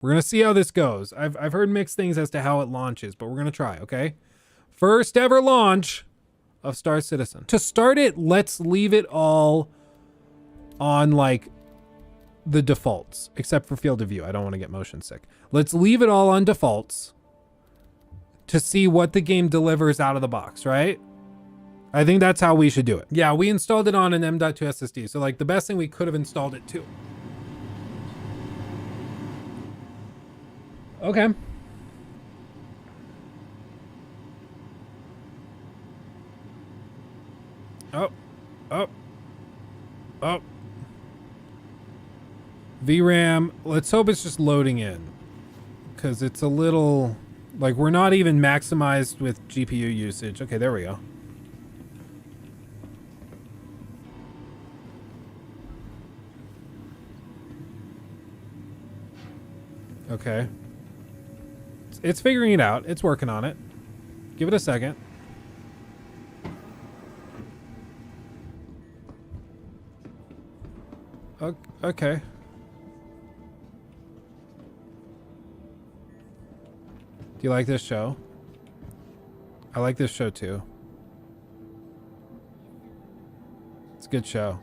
We're going to see how this goes. I've heard mixed things as to how it launches, but we're going to try, okay? First ever launch of Star Citizen. To start it, let's leave it all on like the defaults, except for field of view. I don't want to get motion sick. Let's leave it all on defaults to see what the game delivers out of the box, right? I think that's how we should do it. Yeah, we installed it on an M.2 SSD. So like the best thing we could have installed it to. Okay. Oh. VRAM, let's hope it's just loading in. Because it's a little, like we're not even maximized with GPU usage. Okay, there we go. Okay. It's figuring it out. It's working on it. Give it a second. Okay. Do you like this show? I like this show too. It's a good show.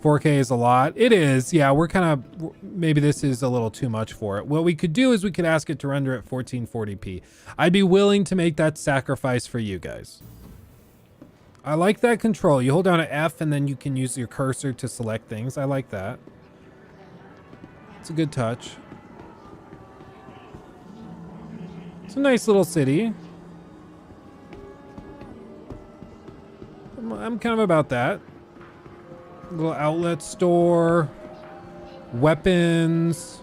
4K is a lot. It is. Yeah, we're kind of, maybe this is a little too much for it. What we could do is we could ask it to render at 1440p. I'd be willing to make that sacrifice for you guys. I like that control. You hold down an F and then you can use your cursor to select things. I like that. It's a good touch. It's a nice little city. I'm kind of about that. Little outlet store. Weapons.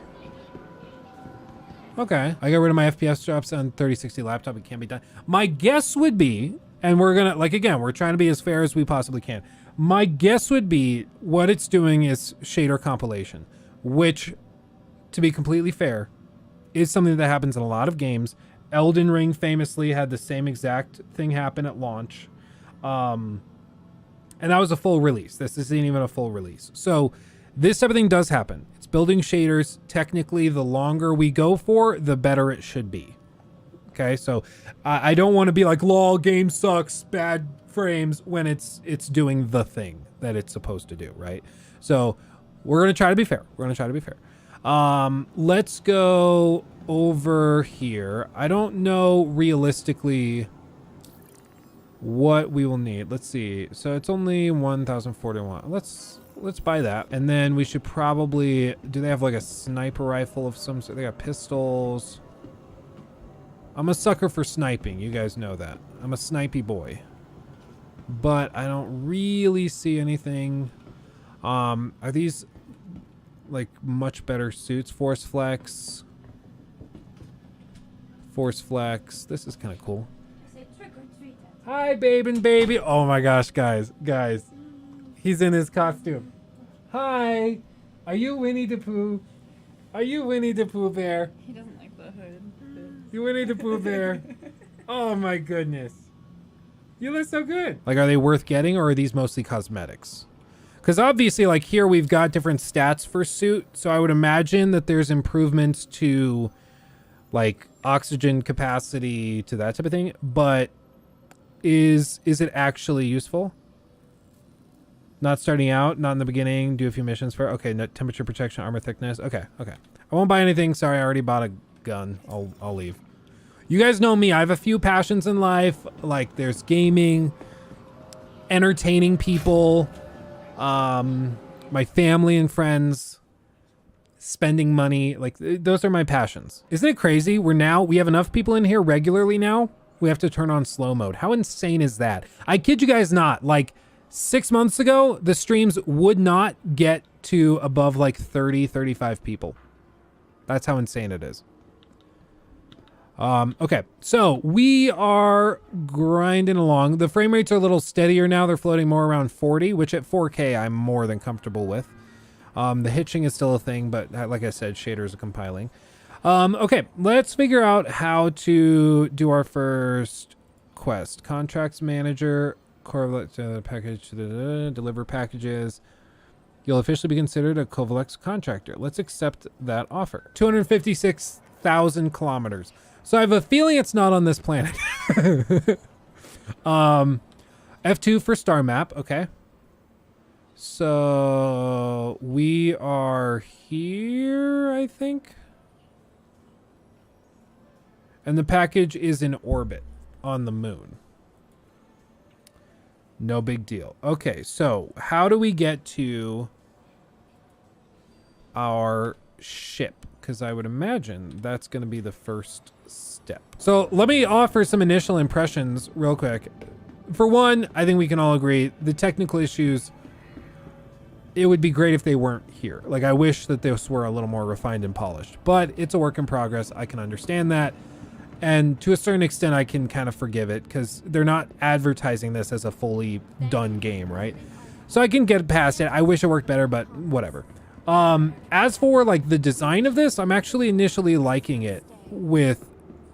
Okay. I got rid of my FPS drops on 3060 laptop. It can't be done. My guess would be, and we're gonna, like, again, we're trying to be as fair as we possibly can. My guess would be what it's doing is shader compilation, which, to be completely fair, is something that happens in a lot of games. Elden Ring famously had the same exact thing happen at launch. And that was a full release. This isn't even a full release. So this type of thing does happen. It's building shaders. Technically, the longer we go for, the better it should be. Okay, so I don't want to be like, lol, game sucks, bad frames, when it's doing the thing that it's supposed to do, right? So we're going to try to be fair. Let's go over here. I don't know realistically what we will need. Let's see. So it's only 1,041. Let's buy that. And then we should probably, do they have like a sniper rifle of some sort? They got pistols. I'm a sucker for sniping. You guys know that. I'm a snipey boy. But I don't really see anything. Are these like much better suits? Force flex. This is kind of cool. Hi, baby. Oh my gosh, guys. He's in his costume. Hi. Are you Winnie the Pooh? Are you Winnie the Pooh Bear? He doesn't like the hood. You Winnie the Pooh Bear. Oh my goodness. You look so good. Like, are they worth getting, or are these mostly cosmetics? Because obviously, like, here we've got different stats for suit. So I would imagine that there's improvements to, like, oxygen capacity, to that type of thing. But is it actually useful? Not starting out, not in the beginning. Do a few missions for, okay, no, temperature protection, armor thickness. Okay. I won't buy anything. Sorry, I already bought a gun. I'll leave. You guys know me. I have a few passions in life. Like, there's gaming, entertaining people, my family and friends, spending money. Like, those are my passions. Isn't it crazy? We have enough people in here regularly now. We have to turn on slow mode. How insane is that? I kid you guys not. Like, 6 months ago, the streams would not get to above like 30, 35 people. That's how insane it is. Okay, so we are grinding along. The frame rates are a little steadier now. They're floating more around 40, which at 4K I'm more than comfortable with. The hitching is still a thing, but like I said, shaders are compiling. Okay, let's figure out how to do our first quest. Contracts manager, correlate to the package, deliver packages. You'll officially be considered a Kovalex contractor. Let's accept that offer. 256,000 kilometers. So I have a feeling it's not on this planet. F2 for star map. Okay. So we are here, I think. And the package is in orbit on the moon. No big deal. Okay, so how do we get to our ship? Because I would imagine that's going to be the first step. So let me offer some initial impressions real quick. For one, I think we can all agree the technical issues, it would be great if they weren't here. Like, I wish that this were a little more refined and polished, but it's a work in progress. I can understand that. And to a certain extent, I can kind of forgive it because they're not advertising this as a fully done game, right? So I can get past it. I wish it worked better, but whatever. As for like the design of this, I'm actually initially liking it with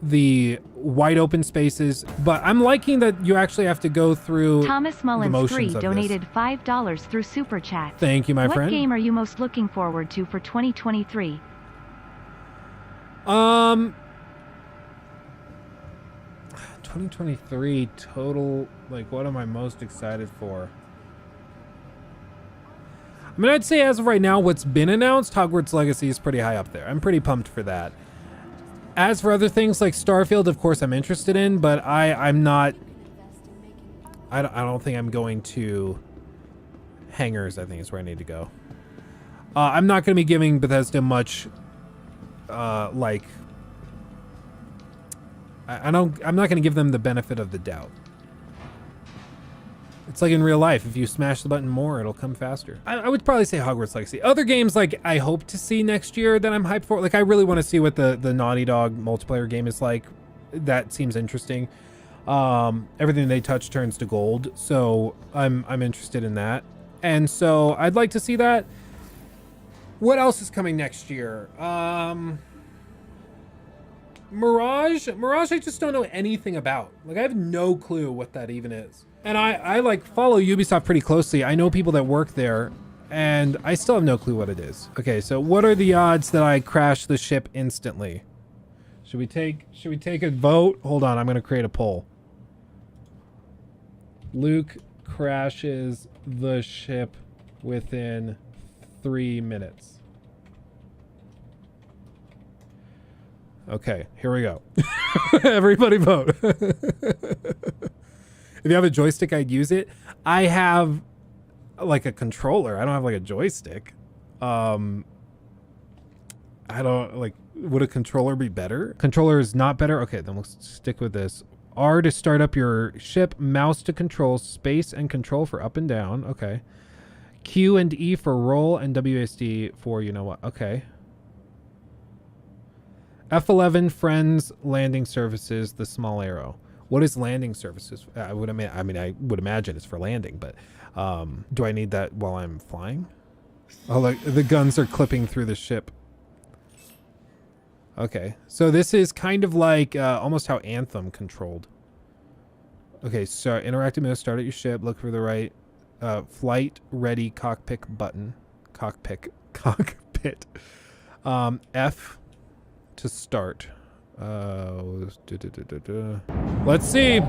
the wide open spaces, but I'm liking that you actually have to go through Thomas Mullins 3 donated $5 through Super Chat. Thank you, my friend. What game are you most looking forward to for 2023? 2023 total, like, what am I most excited for? I mean, I'd say as of right now, what's been announced, Hogwarts Legacy is pretty high up there. I'm pretty pumped for that. As for other things like Starfield, of course, I'm interested in, but I'm not. I don't think I'm going to Hangars. I think is where I need to go. I'm not going to be giving Bethesda much. Like, I'm not going to give them the benefit of the doubt. It's like in real life. If you smash the button more, it'll come faster. I would probably say Hogwarts Legacy. Other games like I hope to see next year that I'm hyped for. Like I really want to see what the Naughty Dog multiplayer game is like. That seems interesting. Everything they touch turns to gold. So I'm interested in that. And so I'd like to see that. What else is coming next year? Mirage, I just don't know anything about. Like I have no clue what that even is. And I like follow Ubisoft pretty closely. I know people that work there and I still have no clue what it is. Okay, so what are the odds that I crash the ship instantly? Should we take a vote? Hold on, I'm gonna create a poll. Luke crashes the ship within 3 minutes. Okay, here we go. Everybody vote. If you have a joystick, I'd use it. I have like a controller. I don't have like a joystick. I don't like, would a controller be better? Controller is not better. Okay, then we'll stick with this. R to start up your ship, mouse to control, space and control for up and down. Okay. Q and E for roll and WSD for you know what. Okay. F11 friends landing surfaces, the small arrow. What is landing surfaces? I would imagine it's for landing, but do I need that while I'm flying? Oh, like the guns are clipping through the ship. Okay, so this is kind of like almost how Anthem controlled. Okay, so interactive mode, start at your ship, look for the right flight ready cockpit button. Cockpit. F to start. Let's see.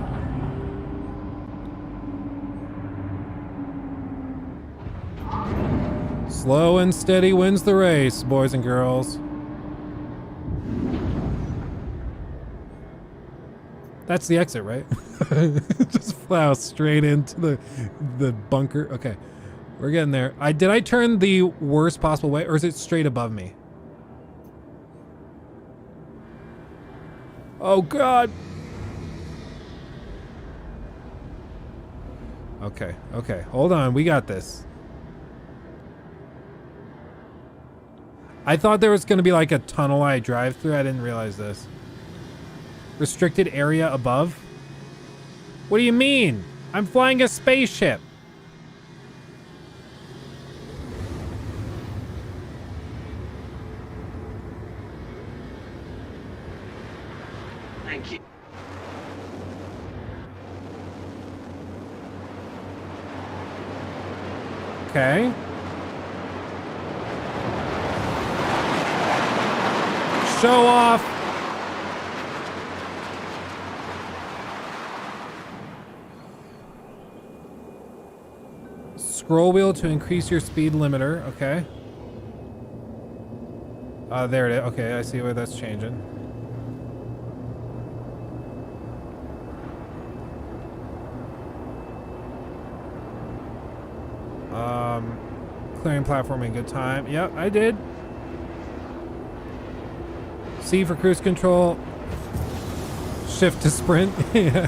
Slow and steady wins the race, boys and girls. That's the exit, right? Just plow straight into the bunker. Okay, we're getting there. Did I turn the worst possible way, or is it straight above me? Oh God. Okay, hold on, we got this. I thought there was gonna be like a tunnel I drive through. I didn't realize this. Restricted area above? What do you mean? I'm flying a spaceship. Thank you. Okay. Show off. Scroll wheel to increase your speed limiter. Okay. There it is. Okay, I see where that's changing. Clearing platform in good time. Yep, I did. C for cruise control. Shift to sprint. Yeah.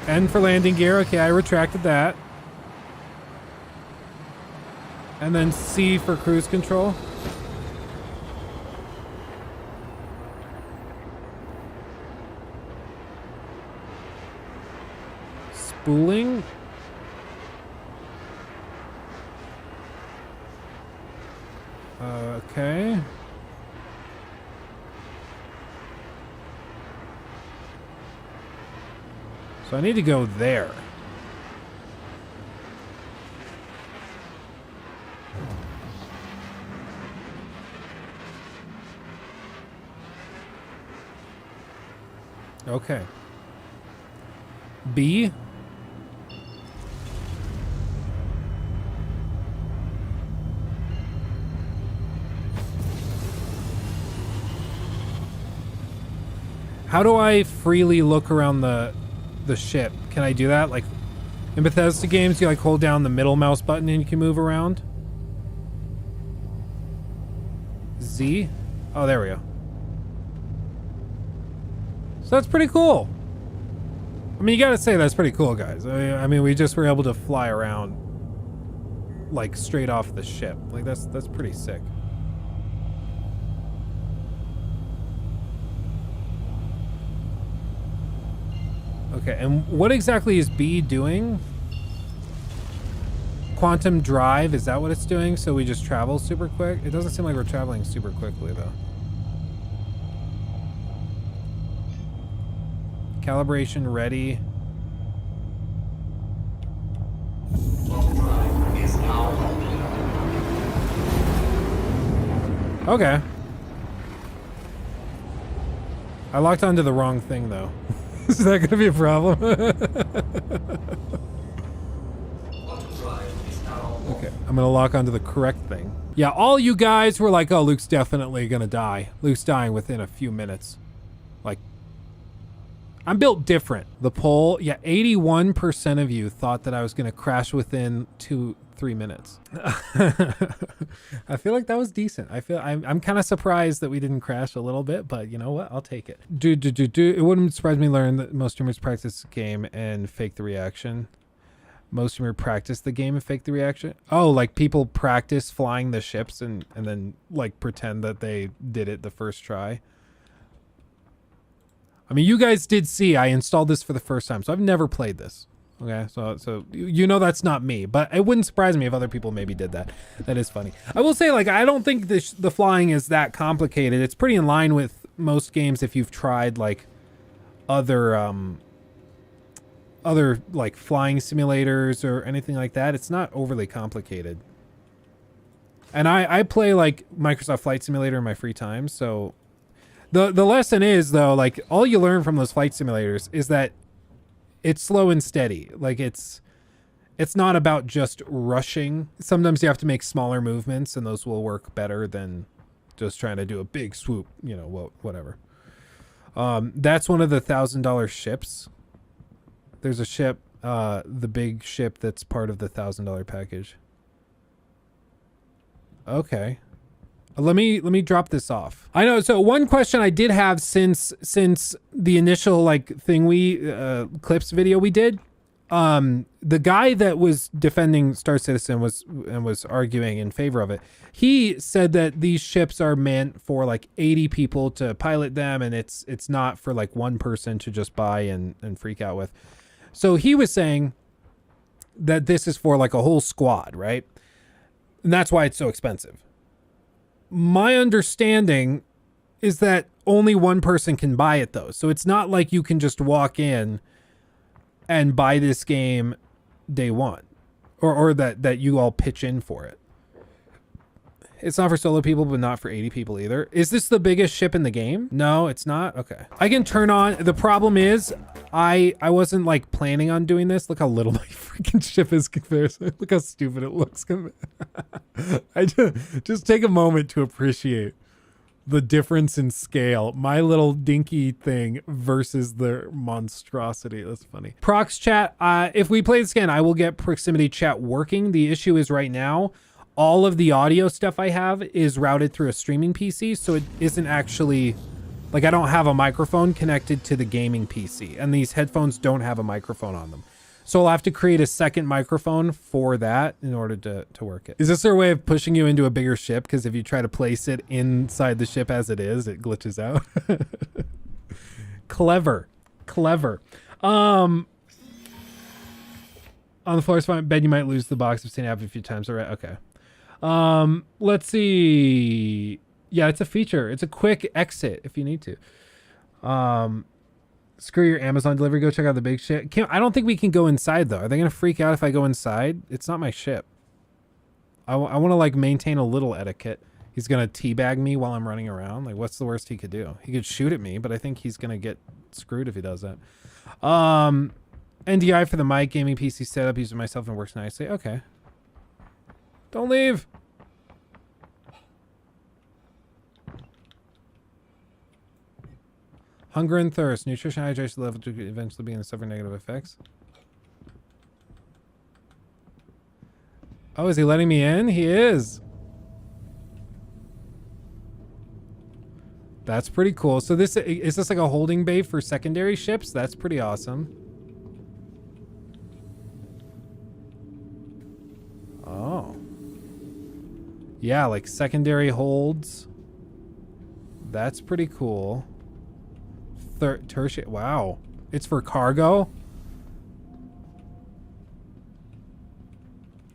N for landing gear. Okay, I retracted that. And then C for cruise control. Spooling. Okay. So I need to go there. Okay. B. How do I freely look around the ship? Can I do that? Like in Bethesda games, you like hold down the middle mouse button and you can move around. Z. Oh, there we go. So that's pretty cool. I mean, you gotta say that's pretty cool, guys. I mean, we just were able to fly around like straight off the ship. Like that's pretty sick. Okay, and what exactly is B doing? Quantum drive, is that what it's doing? So we just travel super quick? It doesn't seem like we're traveling super quickly though. Calibration ready. Okay. I locked onto the wrong thing though. Is that gonna be a problem? Okay, I'm gonna lock onto the correct thing. Yeah, all you guys were like, oh, Luke's definitely gonna die. Luke's dying within a few minutes. Like, I'm built different. The poll, yeah, 81% of you thought that I was gonna crash within 2-3 minutes. I feel like that was decent. I'm kind of surprised that we didn't crash a little bit, but you know what? I'll take it. It wouldn't surprise me to learn that most streamers practice the game and fake the reaction. Most streamers practice the game and fake the reaction. Oh, like people practice flying the ships and then like pretend that they did it the first try. I mean, you guys did see I installed this for the first time, so I've never played this. Okay, so you know that's not me, but it wouldn't surprise me if other people maybe did that. That is funny. I will say, like, I don't think the flying is that complicated. It's pretty in line with most games if you've tried like other like flying simulators or anything like that. It's not overly complicated. And I play like Microsoft Flight Simulator in my free time, so the lesson is though, like all you learn from those flight simulators is that it's slow and steady. Like it's not about just rushing. Sometimes you have to make smaller movements and those will work better than just trying to do a big swoop, you know, whatever. That's one of the $1,000 ships. There's a ship, the big ship that's part of the $1,000 package. Okay. Let me drop this off. I know. So one question I did have since the initial like thing clips video we did, the guy that was defending Star Citizen was arguing in favor of it. He said that these ships are meant for like 80 people to pilot them, and it's not for like one person to just buy and freak out with. So he was saying that this is for like a whole squad, right? And that's why it's so expensive. My understanding is that only one person can buy it though. So it's not like you can just walk in and buy this game day one, or that you all pitch in for it. It's not for solo people, but not for 80 people either. Is this the biggest ship in the game? No, it's not. Okay. I can turn on. The problem is I wasn't like planning on doing this. Look how little my freaking ship is compared. Look how stupid it looks. I just take a moment to appreciate the difference in scale. My little dinky thing versus the monstrosity. That's funny. Prox chat. If we play this again, I will get proximity chat working. The issue is right now, all of the audio stuff I have is routed through a streaming PC, so it isn't actually, like I don't have a microphone connected to the gaming PC, and these headphones don't have a microphone on them. So I'll have to create a second microphone for that in order to work it. Is this their way of pushing you into a bigger ship? Because if you try to place it inside the ship as it is, it glitches out. Clever. On the floor is fine. Bet you might lose the box. I've seen it happen a few times. All right. Okay. Let's see. Yeah, it's a feature. It's a quick exit if you need to. Screw your Amazon delivery. Go check out the big shit. I don't think we can go inside though. Are they going to freak out if I go inside? It's not my ship. I want to like maintain a little etiquette. He's going to teabag me while I'm running around. Like what's the worst he could do? He could shoot at me, but I think he's going to get screwed if he does that. NDI for the mic, gaming PC setup, using myself and works nicely. Okay. Don't leave. Hunger and thirst. Nutrition hydration level to eventually begin to suffer negative effects. Oh, is he letting me in? He is. That's pretty cool. So is this like a holding bay for secondary ships? That's pretty awesome. Oh. Yeah, like secondary holds. That's pretty cool. Tertiary. Wow. It's for cargo?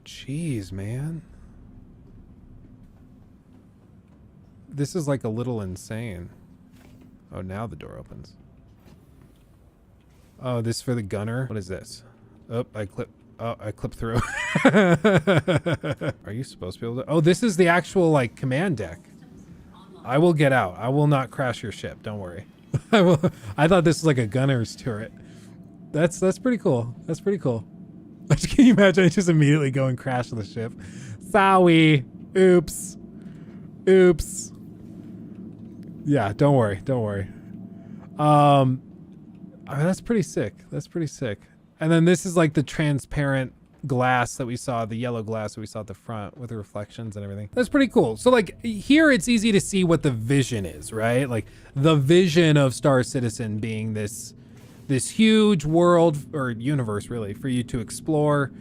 Jeez, man. This is like a little insane. Oh, now the door opens. Oh, this is for the gunner? What is this? Oh, I clipped through. Are you supposed to be able to? Oh, this is the actual like command deck. I will get out. I will not crash your ship. Don't worry. I thought this was like a gunner's turret. That's pretty cool. That's pretty cool. Can you imagine? I just immediately go and crash the ship. Sorry. Oops. Yeah, don't worry. I mean, that's pretty sick. And then this is like the transparent glass that we saw, the yellow glass that we saw at the front with the reflections and everything. That's pretty cool. So like here it's easy to see what the vision is, right? Like the vision of Star Citizen being this huge world or universe really for you to explore,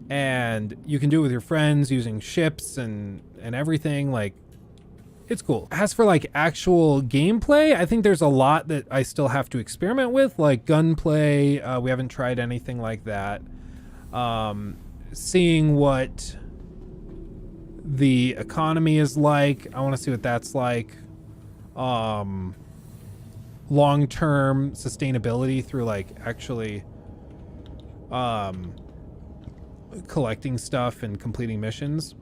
and you can do it with your friends using ships and everything. Like it's cool. As for like actual gameplay, I think there's a lot that I still have to experiment with, like gunplay. We haven't tried anything like that. Seeing what the economy is like. I want to see what that's like. Long-term sustainability through like actually collecting stuff and completing missions.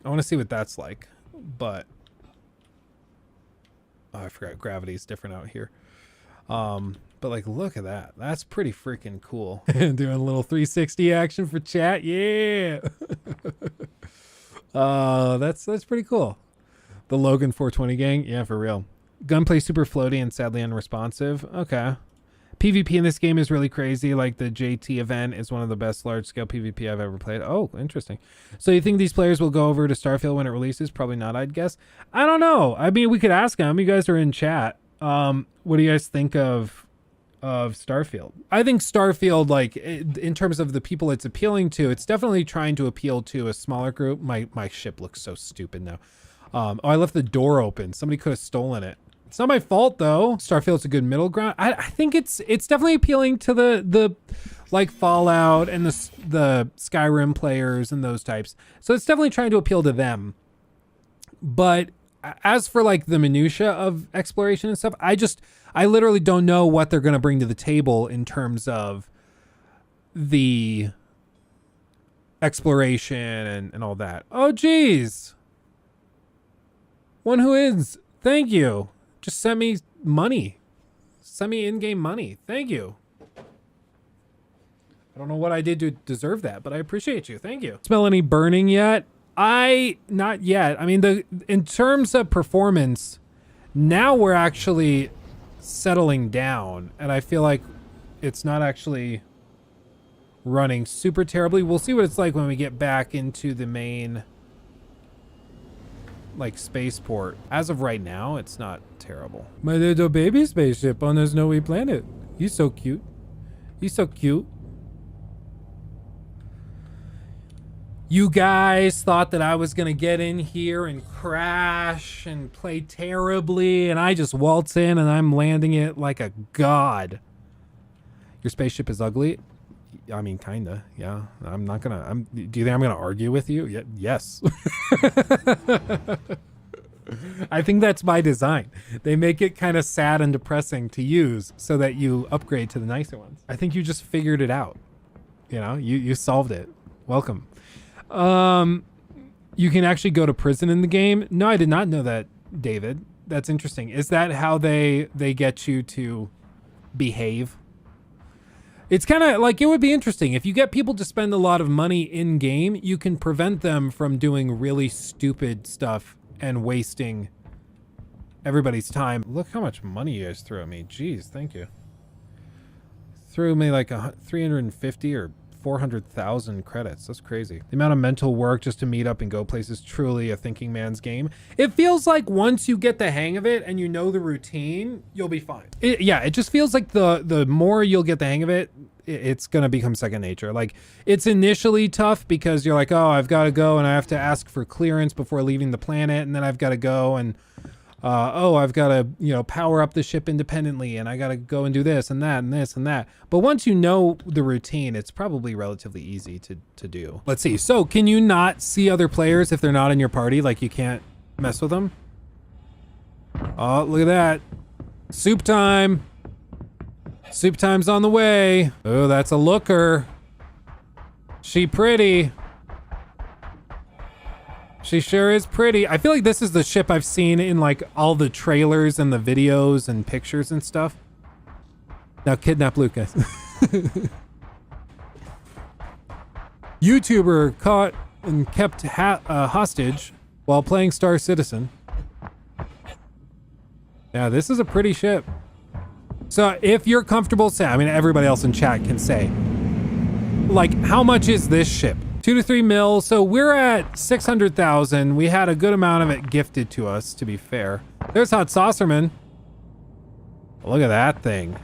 I want to see what that's like. But oh, I forgot gravity is different out here. But like, look at that. That's pretty freaking cool. Doing a little 360 action for chat. Yeah. That's pretty cool. The Logan 420 gang. Yeah, for real. Gunplay super floaty and sadly unresponsive. Okay. PvP in this game is really crazy. Like the JT event is one of the best large scale PvP I've ever played. Oh, interesting. So you think these players will go over to Starfield when it releases? Probably not, I'd guess. I don't know. I mean, we could ask them. You guys are in chat. What do you guys think of Starfield? I think Starfield, like in terms of the people it's appealing to, it's definitely trying to appeal to a smaller group. My ship looks so stupid now. Oh, I left the door open. Somebody could have stolen it. It's not my fault though. Starfield's a good middle ground. I think it's definitely appealing to the like Fallout and the Skyrim players and those types. So it's definitely trying to appeal to them. But as for like the minutia of exploration and stuff, I literally don't know what they're going to bring to the table in terms of the exploration and all that. Oh, geez. One who is. Thank you. Just send me money. Send me in-game money. Thank you. I don't know what I did to deserve that, but I appreciate you. Thank you. Smell any burning yet? Not yet. I mean, in terms of performance, now we're actually settling down, and I feel like it's not actually running super terribly. We'll see what it's like when we get back into the main, like, spaceport. As of right now, it's not terrible. My little baby spaceship on a snowy planet. He's so cute. He's so cute. You guys thought that I was going to get in here and crash and play terribly, and I just waltz in and I'm landing it like a god. Your spaceship is ugly? I mean, kinda, yeah. I'm not gonna, do you think I'm gonna argue with you? Yes. I think that's by design. They make it kind of sad and depressing to use so that you upgrade to the nicer ones. I think you just figured it out. You know, you solved it. Welcome. You can actually go to prison in the game. No, I did not know that, David. That's interesting. Is that how they get you to behave? It's kind of like, it would be interesting. If you get people to spend a lot of money in game, you can prevent them from doing really stupid stuff and wasting everybody's time. Look how much money you guys threw at me. Jeez, thank you. Threw me like 350 or 400,000 credits. That's crazy. The amount of mental work just to meet up and go places, truly a thinking man's game. It feels like once you get the hang of it and you know the routine, you'll be fine. It just feels like the more you'll get the hang of it, it's gonna become second nature. Like, it's initially tough because you're like, oh, I've got to go and I have to ask for clearance before leaving the planet, and then I've got to go and oh, I've got to, you know, power up the ship independently, and I got to go and do this and that and this and that. But once you know the routine, it's probably relatively easy to do. Let's see. So can you not see other players if they're not in your party? Like, you can't mess with them? Oh, look at that. Soup time. Soup time's on the way. Oh, that's a looker. She pretty. She sure is pretty. I feel like this is the ship I've seen in like all the trailers and the videos and pictures and stuff. Now kidnap Luke, guys. YouTuber caught and kept hostage while playing Star Citizen. Yeah, this is a pretty ship. So if you're comfortable, say, I mean, everybody else in chat can say, like, how much is this ship? 2 to 3 mil. So we're at 600,000. We had a good amount of it gifted to us, to be fair. There's Hot Saucerman. Look at that thing.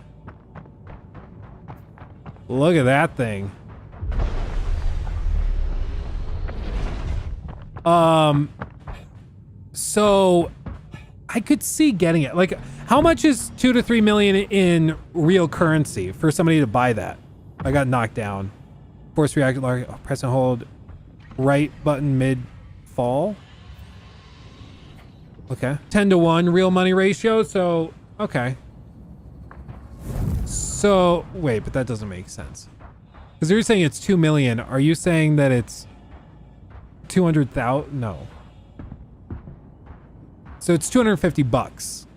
Look at that thing. So I could see getting it. Like, how much is 2 to 3 million in real currency for somebody to buy that? I got knocked down. Force reactor, press and hold right button mid fall. Okay. 10 to 1 real money ratio. So, okay. So, wait, but that doesn't make sense. Because you're saying it's 2 million. Are you saying that it's 200,000? No. So it's 250 bucks.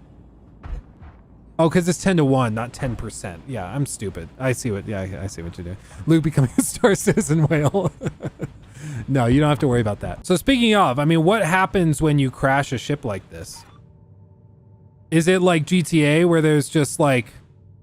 Oh, because it's 10 to 1, not 10%. Yeah, I'm stupid. I see what you're doing. Luke becoming a Star Citizen whale. No, you don't have to worry about that. So speaking of, I mean, what happens when you crash a ship like this? Is it like GTA where there's just like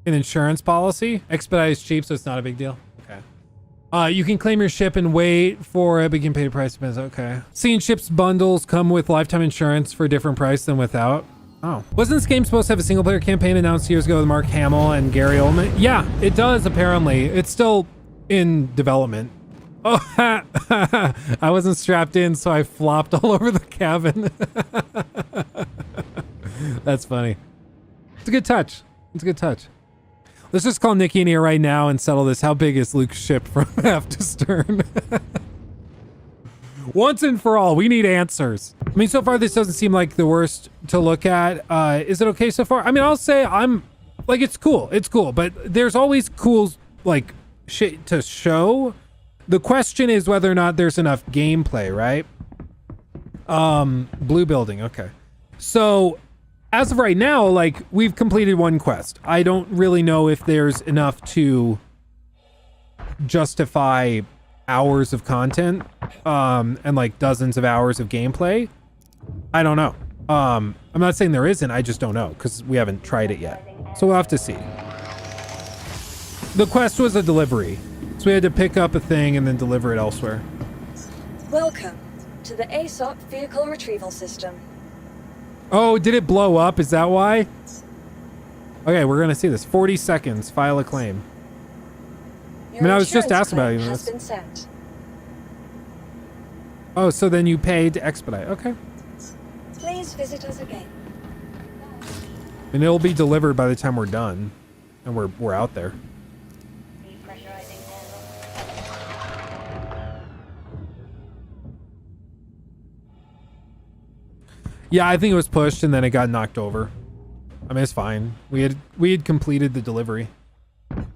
an insurance policy? Expedite is cheap, so it's not a big deal. Okay. You can claim your ship and wait for it, but you can pay the price. Okay. Seeing ships bundles come with lifetime insurance for a different price than without. Oh. Wasn't this game supposed to have a single player campaign announced years ago with Mark Hamill and Gary Oldman? Yeah, it does apparently. It's still in development. Oh, I wasn't strapped in, so I flopped all over the cabin. That's funny. It's a good touch. It's a good touch. Let's just call Nikki in here right now and settle this. How big is Luke's ship from aft to stern? Once and for all, we need answers. I mean, so far this doesn't seem like the worst to look at. Is it okay so far? I mean, I'll say I'm like, it's cool. It's cool, but there's always cool like shit to show. The question is whether or not there's enough gameplay, right? Blue building. Okay. So as of right now, like we've completed one quest. I don't really know if there's enough to justify hours of content, and like dozens of hours of gameplay. I don't know. I'm not saying there isn't, I just don't know because we haven't tried it yet. So we'll have to see. The quest was a delivery. So we had to pick up a thing and then deliver it elsewhere. Welcome to the ASOP Vehicle Retrieval System. Oh, did it blow up? Is that why? Okay, we're gonna see this. 40 seconds, file a claim. Your I mean, I was just insurance asking about claim you has this. been sent. Oh, so then you paid to expedite. Okay. Please visit us again. And it'll be delivered by the time we're done. And we're out there. Yeah, I think it was pushed and then it got knocked over. I mean, it's fine. We had completed the delivery.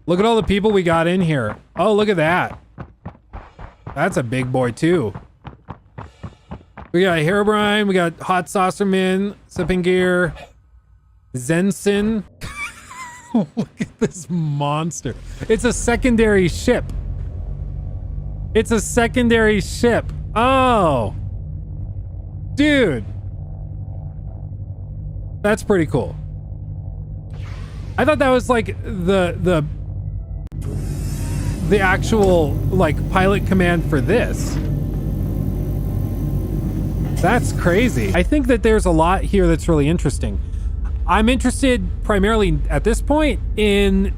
Look at all the people we got in here. Oh, look at that. That's a big boy too. We got Herobrine, we got Hot Saucerman, Sipping Gear, Zenson. Look at this monster. It's a secondary ship. It's a secondary ship. Oh. Dude. That's pretty cool. I thought that was like the actual like pilot command for this. That's crazy. I think that there's a lot here that's really interesting. I'm interested primarily at this point in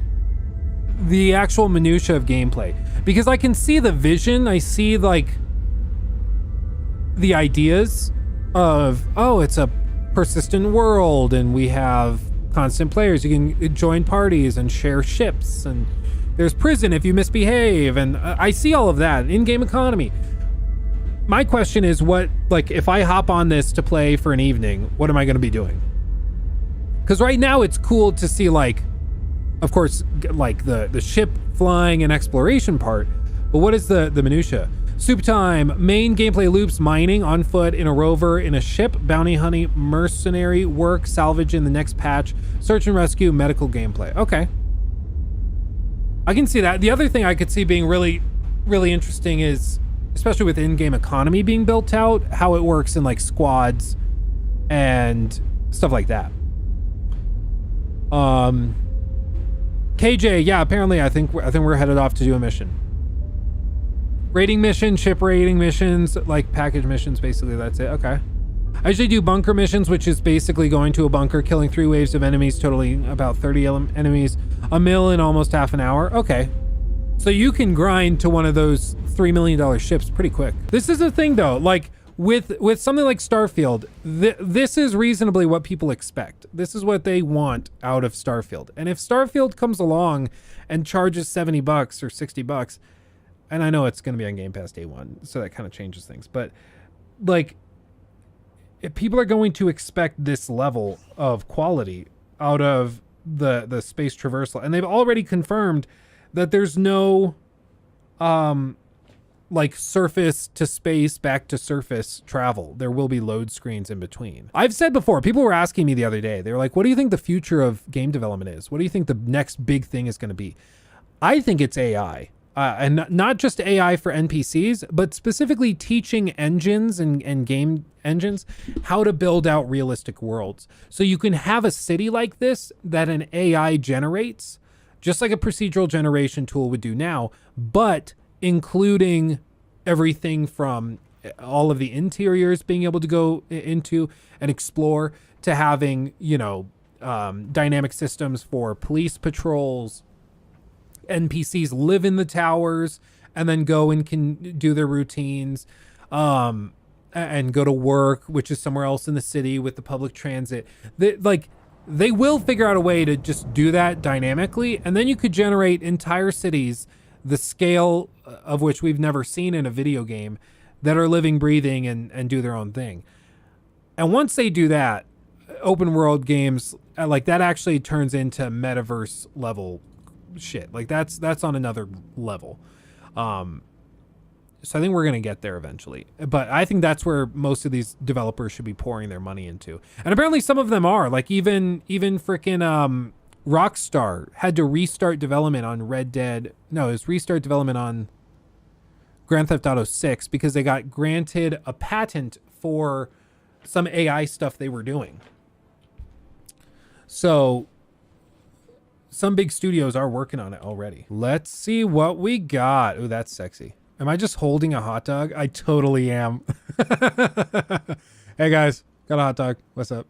the actual minutia of gameplay because I can see the vision. I see like the ideas of, oh, it's a persistent world and we have constant players. You can join parties and share ships and there's prison if you misbehave. And I see all of that in-game economy. My question is what, like, if I hop on this to play for an evening, what am I going to be doing? Because right now it's cool to see, like, of course, like the ship flying and exploration part, but what is the minutia? Soup time, main gameplay loops, mining, on foot, in a rover, in a ship, bounty hunting, mercenary work, salvage in the next patch, search and rescue, medical gameplay. Okay. I can see that. The other thing I could see being really, really interesting is, especially with in-game economy being built out, how it works in like squads and stuff like that. KJ, yeah, apparently I think we're headed off to do a mission. Raiding mission, ship raiding missions, like package missions, basically that's it. Okay. I usually do bunker missions, which is basically going to a bunker, killing 3 waves of enemies, totaling about 30 enemies, a mill in almost half an hour. Okay. So you can grind to one of those $3 million ships pretty quick. This is the thing though, like with something like Starfield, this is reasonably what people expect. This is what they want out of Starfield. And if Starfield comes along and charges $70 or $60, and I know it's going to be on Game Pass day one, so that kind of changes things, but like if people are going to expect this level of quality out of the space traversal, and they've already confirmed that there's no like surface to space back to surface travel. There will be load screens in between. I've said before, people were asking me the other day, they were like, what do you think the future of game development is? What do you think the next big thing is going to be? I think it's AI. And not just AI for NPCs, but specifically teaching engines and game engines how to build out realistic worlds. So you can have a city like this that an AI generates, just like a procedural generation tool would do now, but including everything from all of the interiors being able to go into and explore to having, dynamic systems for police patrols. NPCs live in the towers and then go and can do their routines and go to work, which is somewhere else in the city with the public transit. They will figure out a way to just do that dynamically, and then you could generate entire cities the scale of which we've never seen in a video game that are living, breathing, and do their own thing. And once they do that, open world games like that actually turns into metaverse level shit. Like that's on another level. So I think we're going to get there eventually. But I think that's where most of these developers should be pouring their money into. And apparently some of them are. Like even freaking Rockstar had to restart development on it was restart development on Grand Theft Auto 6 because they got granted a patent for some AI stuff they were doing. So some big studios are working on it already. Let's see what we got. Ooh, that's sexy. Am I just holding a hot dog? I totally am. Hey guys, got a hot dog. What's up?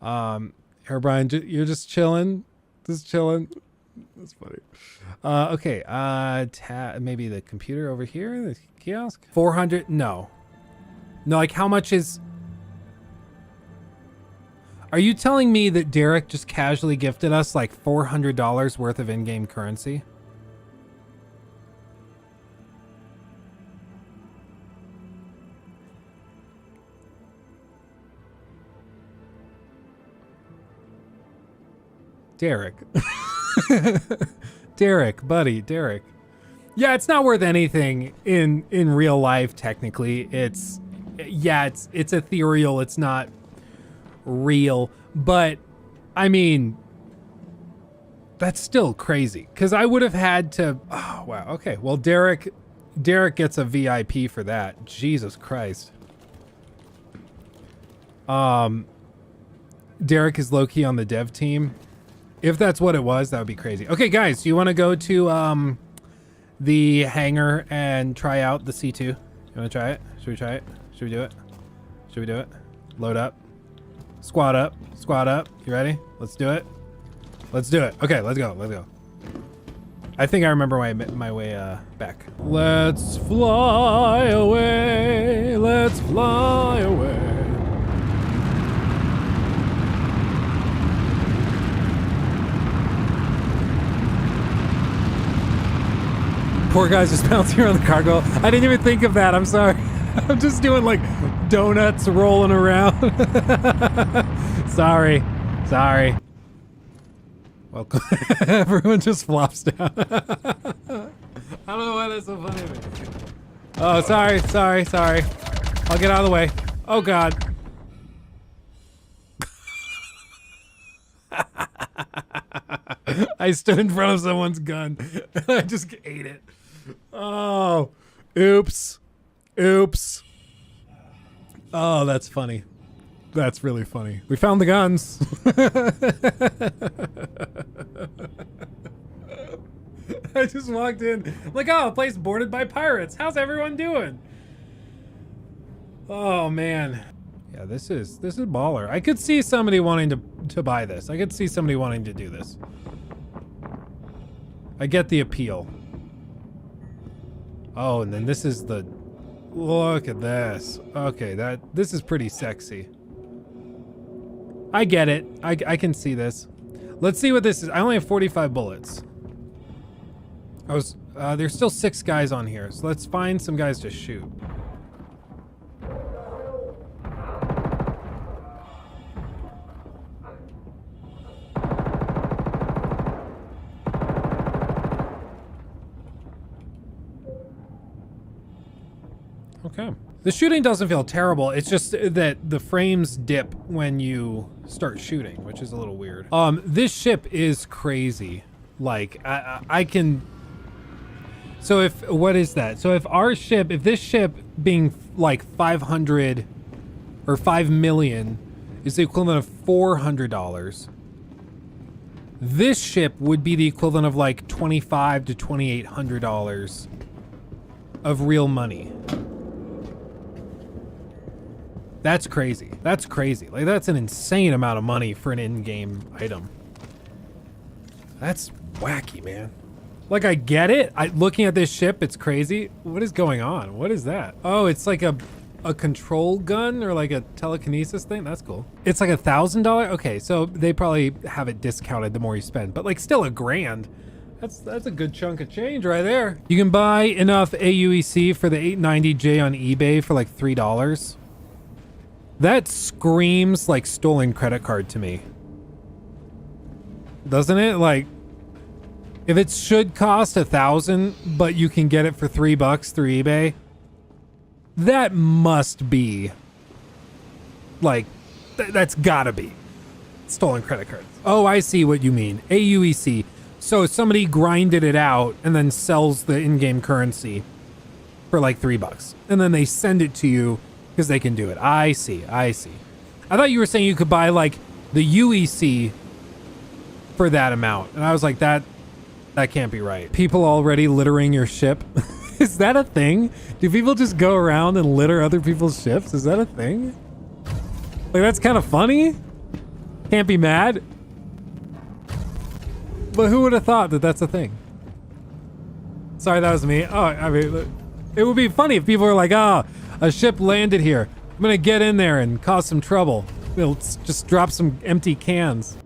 Brian, you're just chilling? Just chilling? That's funny. Okay, maybe the computer over here, the kiosk? 400, no. No, like how much is... Are you telling me that Derek just casually gifted us like $400 worth of in-game currency? Derek. Derek, buddy, Derek. Yeah, it's not worth anything in real life, technically. It's ethereal, it's not real, but I mean, that's still crazy because I would have had to. Oh wow, okay, well Derek gets a VIP for that. Jesus Christ. Derek is low-key on the dev team. If that's what it was, that would be crazy. Okay guys, do you want to go to the hangar and try out the C2? You want to try it? Should we try it? Should we do it? Should we do it? Load up. Squad up. Squad up. You ready? Let's do it. Let's do it. Okay, let's go. Let's go. I think I remember my way back. Let's fly away. Let's fly away. Poor guy's just bouncing around the cargo. I didn't even think of that. I'm sorry. I'm just doing like donuts rolling around. Sorry. Welcome. Everyone just flops down. I don't know why that's so funny to me. Oh, sorry. I'll get out of the way. Oh God. I stood in front of someone's gun. I just ate it. Oh, oops. Oh, that's funny. That's really funny. We found the guns. I just walked in like, oh, a place boarded by pirates. How's everyone doing? Oh man. Yeah, this is baller. I could see somebody wanting to buy this. I could see somebody wanting to do this. I get the appeal. Oh, and then this is the... Look at this. Okay, this is pretty sexy. I get it. I can see this. Let's see what this is. I only have 45 bullets. There's still 6 guys on here, so let's find some guys to shoot. Okay. The shooting doesn't feel terrible. It's just that the frames dip when you start shooting, which is a little weird. This ship is crazy. Like, I can... So what is that? So if this ship being like 500 or 5 million is the equivalent of $400, this ship would be the equivalent of like $2,500 to $2,800 of real money. That's crazy. That's crazy. Like, that's an insane amount of money for an in-game item. That's wacky, man. Like, I get it. Looking at this ship, it's crazy. What is going on? What is that? Oh, it's like a control gun or like a telekinesis thing? That's cool. It's like $1,000? Okay, so they probably have it discounted the more you spend, but like still $1,000. That's a good chunk of change right there. You can buy enough AUEC for the 890J on eBay for like $3. That screams like stolen credit card to me. Doesn't it? Like, if it should cost 1,000, but you can get it for $3 through eBay, that must be like, that's gotta be stolen credit cards. Oh, I see what you mean. AUEC. So somebody grinded it out and then sells the in-game currency for like $3, and then they send it to you because they can do it. I see. I thought you were saying you could buy like the UEC for that amount, and I was like, that can't be right. People already littering your ship. Is that a thing? Do people just go around and litter other people's ships? Is that a thing? Like, that's kind of funny. Can't be mad. But who would have thought that that's a thing? Sorry, that was me. Oh, I mean, it would be funny if people were like, oh, a ship landed here. I'm gonna get in there and cause some trouble. We'll just drop some empty cans.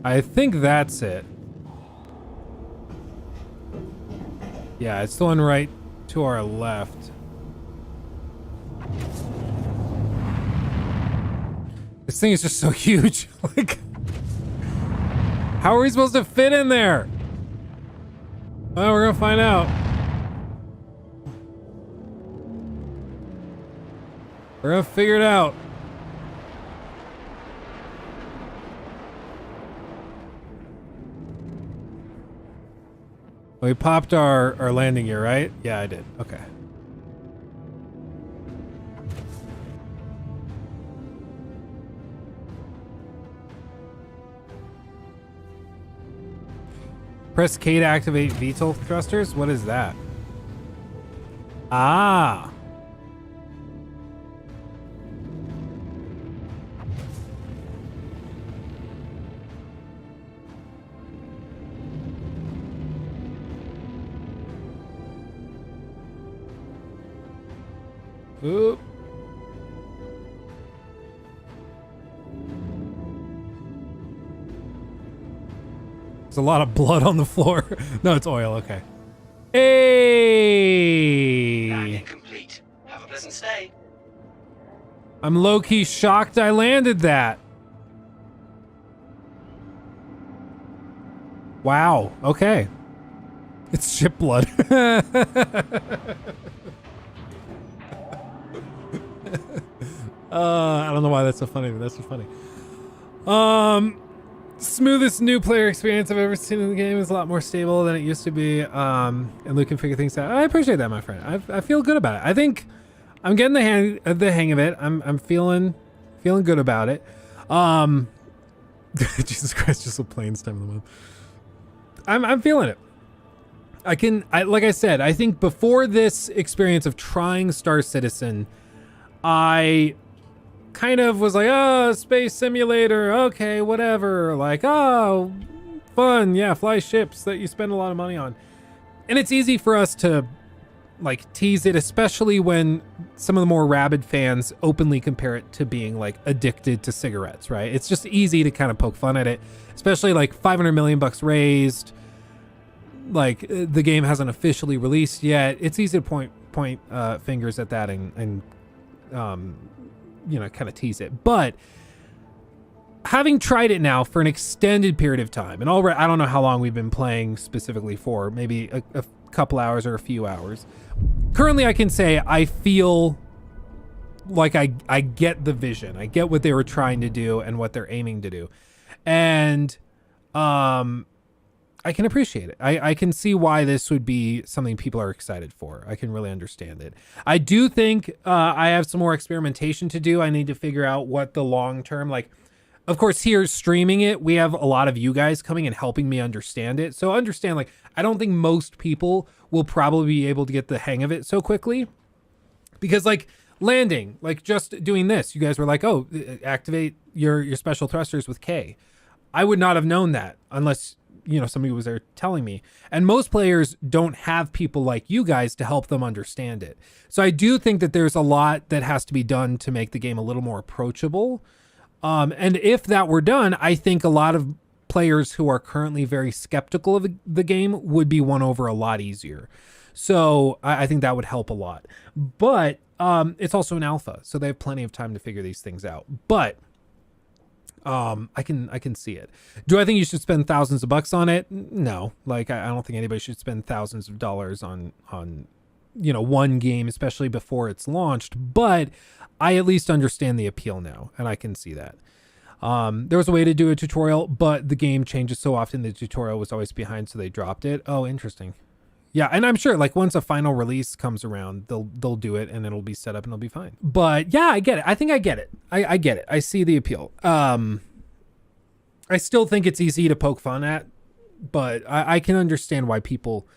I think that's it. Yeah, it's the one right to our left. This thing is just so huge. Like, how are we supposed to fit in there? Well, we're gonna find out. We're gonna figure it out. We popped our landing gear, right? Yeah, I did. Okay. Press K to activate VTOL thrusters? What is that? Ah. Oop. There's a lot of blood on the floor. No, it's oil. Okay. Hey. Landing complete. Have a pleasant stay. I'm low-key shocked I landed that. Wow. Okay. It's ship blood. I don't know why that's so funny, but that's so funny. Smoothest new player experience I've ever seen in the game. Is a lot more stable than it used to be. And Luke can figure things out. I appreciate that, my friend. I feel good about it. I think I'm getting the hang of it. I'm feeling good about it. Jesus Christ, just a planes time of the month. I'm feeling it. Like I said, I think before this experience of trying Star Citizen, I kind of was like, oh, space simulator, okay, whatever. Like, oh, fun, yeah, fly ships that you spend a lot of money on. And it's easy for us to like tease it, especially when some of the more rabid fans openly compare it to being like addicted to cigarettes, right? It's just easy to kind of poke fun at it, especially like 500 million bucks raised. Like, the game hasn't officially released yet. It's easy to point fingers at that and you know, kind of tease it. But having tried it now for an extended period of time, and already I don't know how long we've been playing specifically for, maybe a couple hours or a few hours. Currently, I can say I feel like I get the vision. I get what they were trying to do and what they're aiming to do. And I can appreciate it. I can see why this would be something people are excited for. I can really understand it. I do think I have some more experimentation to do. I need to figure out what the long-term, like, of course, here streaming it, we have a lot of you guys coming and helping me understand it. So understand, like, I don't think most people will probably be able to get the hang of it so quickly. Because, like, landing, like, just doing this, you guys were like, oh, activate your special thrusters with K. I would not have known that unless, you know, somebody was there telling me. And most players don't have people like you guys to help them understand it. So I do think that there's a lot that has to be done to make the game a little more approachable. And if that were done, I think a lot of players who are currently very skeptical of the game would be won over a lot easier. So I think that would help a lot. But it's also an alpha, so they have plenty of time to figure these things out. But I can see it. Do I think you should spend thousands of bucks on it? No. Like, I don't think anybody should spend thousands of dollars on one game, especially before it's launched. But I at least understand the appeal now, and I can see that. There was a way to do a tutorial, but the game changes so often the tutorial was always behind, so they dropped it. Oh, interesting. Yeah, and I'm sure like once a final release comes around, they'll do it and it'll be set up and it'll be fine. But yeah, I get it. I think I get it. I get it. I see the appeal. I still think it's easy to poke fun at, but I can understand why people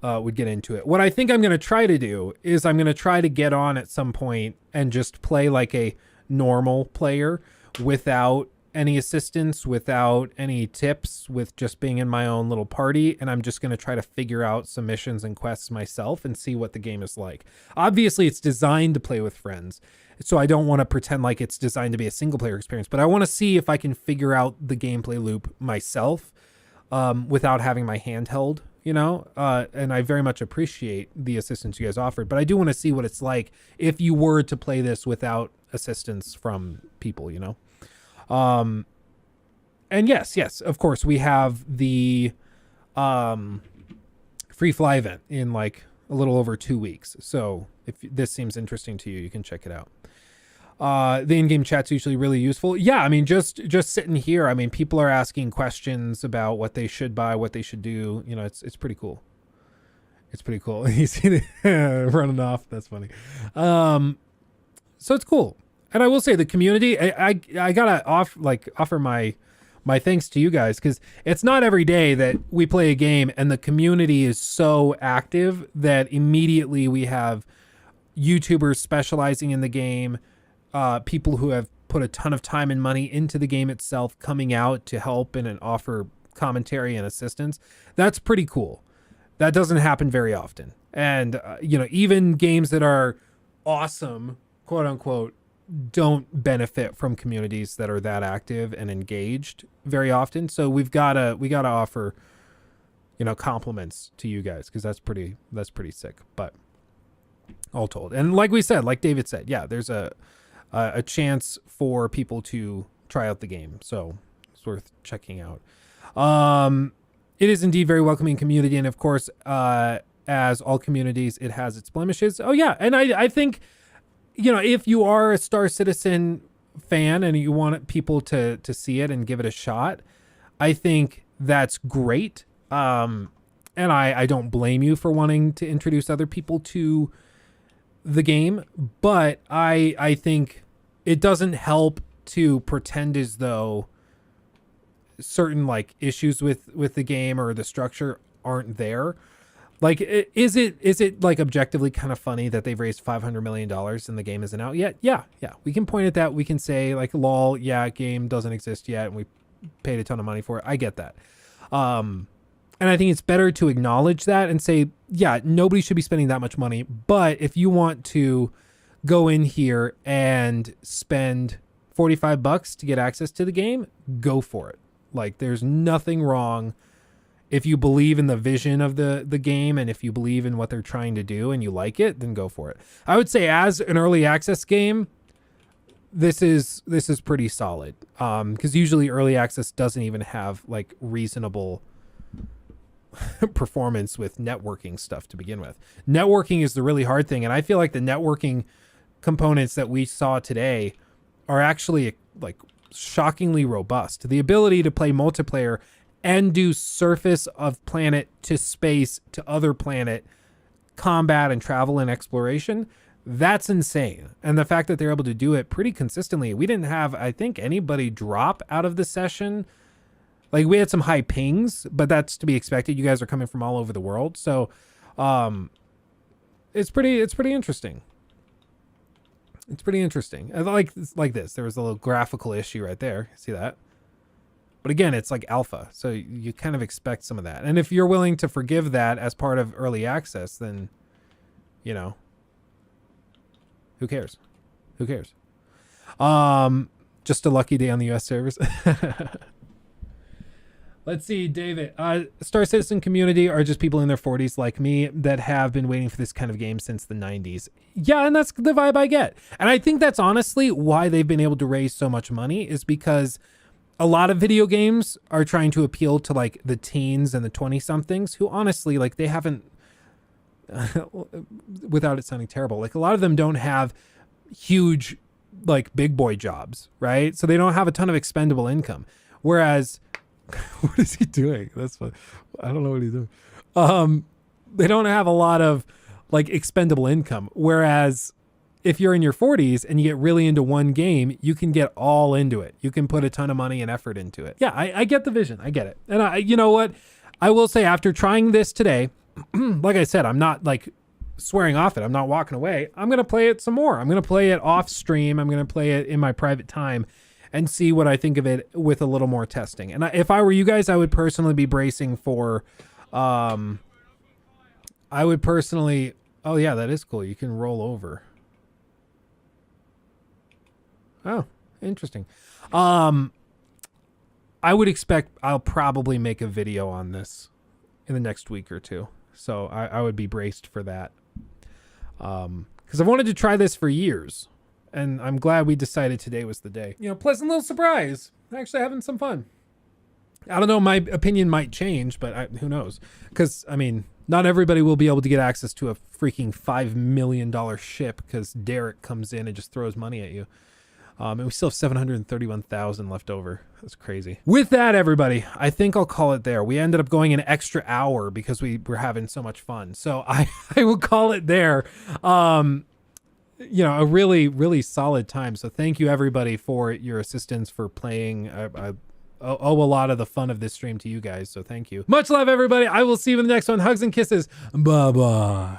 would get into it. What I think I'm going to try to do is I'm going to try to get on at some point and just play like a normal player without any assistance, without any tips, with just being in my own little party. And I'm just going to try to figure out some missions and quests myself and see what the game is like. Obviously, it's designed to play with friends, so I don't want to pretend like it's designed to be a single player experience, but I want to see if I can figure out the gameplay loop myself without having my hand held, and I very much appreciate the assistance you guys offered, but I do want to see what it's like if you were to play this without assistance from people, and yes, of course, we have the free fly event in like a little over 2 weeks. So if this seems interesting to you, you can check it out. The in-game chat's usually really useful. Yeah, I mean, just sitting here, I mean, people are asking questions about what they should buy, what they should do. It's pretty cool. It's pretty cool. You see the running off. That's funny. So it's cool. And I will say the community, I gotta offer my thanks to you guys, because it's not every day that we play a game and the community is so active that immediately we have YouTubers specializing in the game, people who have put a ton of time and money into the game itself coming out to help and offer commentary and assistance. That's pretty cool. That doesn't happen very often. And, even games that are awesome, quote unquote, don't benefit from communities that are that active and engaged very often. So we gotta offer, compliments to you guys, because that's pretty sick. But all told, and like we said, like David said, yeah, there's a chance for people to try out the game, so it's worth checking out. It is indeed very welcoming community, and of course, as all communities, it has its blemishes. Oh yeah, and I think, if you are a Star Citizen fan and you want people to see it and give it a shot, I think that's great. And I don't blame you for wanting to introduce other people to the game, but I think it doesn't help to pretend as though certain like issues with the game or the structure aren't there. Like, is it like objectively kind of funny that they've raised $500 million and the game isn't out yet? Yeah. We can point at that. We can say like, lol, yeah, game doesn't exist yet, and we paid a ton of money for it. I get that. And I think it's better to acknowledge that and say, yeah, nobody should be spending that much money. But if you want to go in here and spend $45 to get access to the game, go for it. Like, there's nothing wrong. If you believe in the vision of the game, and if you believe in what they're trying to do and you like it, then go for it. I would say as an early access game, this is pretty solid. Because usually early access doesn't even have like reasonable performance with networking stuff to begin with. Networking is the really hard thing, and I feel like the networking components that we saw today are actually like shockingly robust. The ability to play multiplayer and do surface of planet to space to other planet combat and travel and exploration, that's insane. And the fact that they're able to do it pretty consistently, we didn't have, I think, anybody drop out of the session. Like, we had some high pings, but that's to be expected. You guys are coming from all over the world, so it's pretty interesting. It's pretty interesting. Like this, there was a little graphical issue right there. See that? But again, it's like alpha, so you kind of expect some of that. And if you're willing to forgive that as part of early access, then, who cares? Who cares? Just a lucky day on the US servers. Let's see, David. Star Citizen community are just people in their 40s like me that have been waiting for this kind of game since the 90s. Yeah, and that's the vibe I get. And I think that's honestly why they've been able to raise so much money, is because a lot of video games are trying to appeal to like the teens and the 20-somethings who honestly, like, they haven't, without it sounding terrible, like a lot of them don't have huge, like, big boy jobs, right? So they don't have a ton of expendable income. Whereas, what is he doing? That's fun. I don't know what he's doing. They don't have a lot of like expendable income. Whereas if you're in your 40s and you get really into one game, you can get all into it. You can put a ton of money and effort into it. Yeah, I get the vision. I get it. And you know what? I will say, after trying this today, like I said, I'm not like swearing off it. I'm not walking away. I'm going to play it some more. I'm going to play it off stream. I'm going to play it in my private time and see what I think of it with a little more testing. And if I were you guys, I would personally be bracing for, I would personally, oh yeah, that is cool. You can roll over. Oh, interesting. I would expect I'll probably make a video on this in the next week or two. So I would be braced for that. Because I've wanted to try this for years. And I'm glad we decided today was the day. You know, pleasant little surprise. Actually having some fun. I don't know, my opinion might change, but who knows? Because, I mean, not everybody will be able to get access to a freaking $5 million ship because Derek comes in and just throws money at you. And we still have 731,000 left over. That's crazy. With that, everybody, I think I'll call it there. We ended up going an extra hour because we were having so much fun. So I will call it there. You know, a really, really solid time. So thank you, everybody, for your assistance, for playing. I owe a lot of the fun of this stream to you guys. So thank you. Much love, everybody. I will see you in the next one. Hugs and kisses. Bye-bye.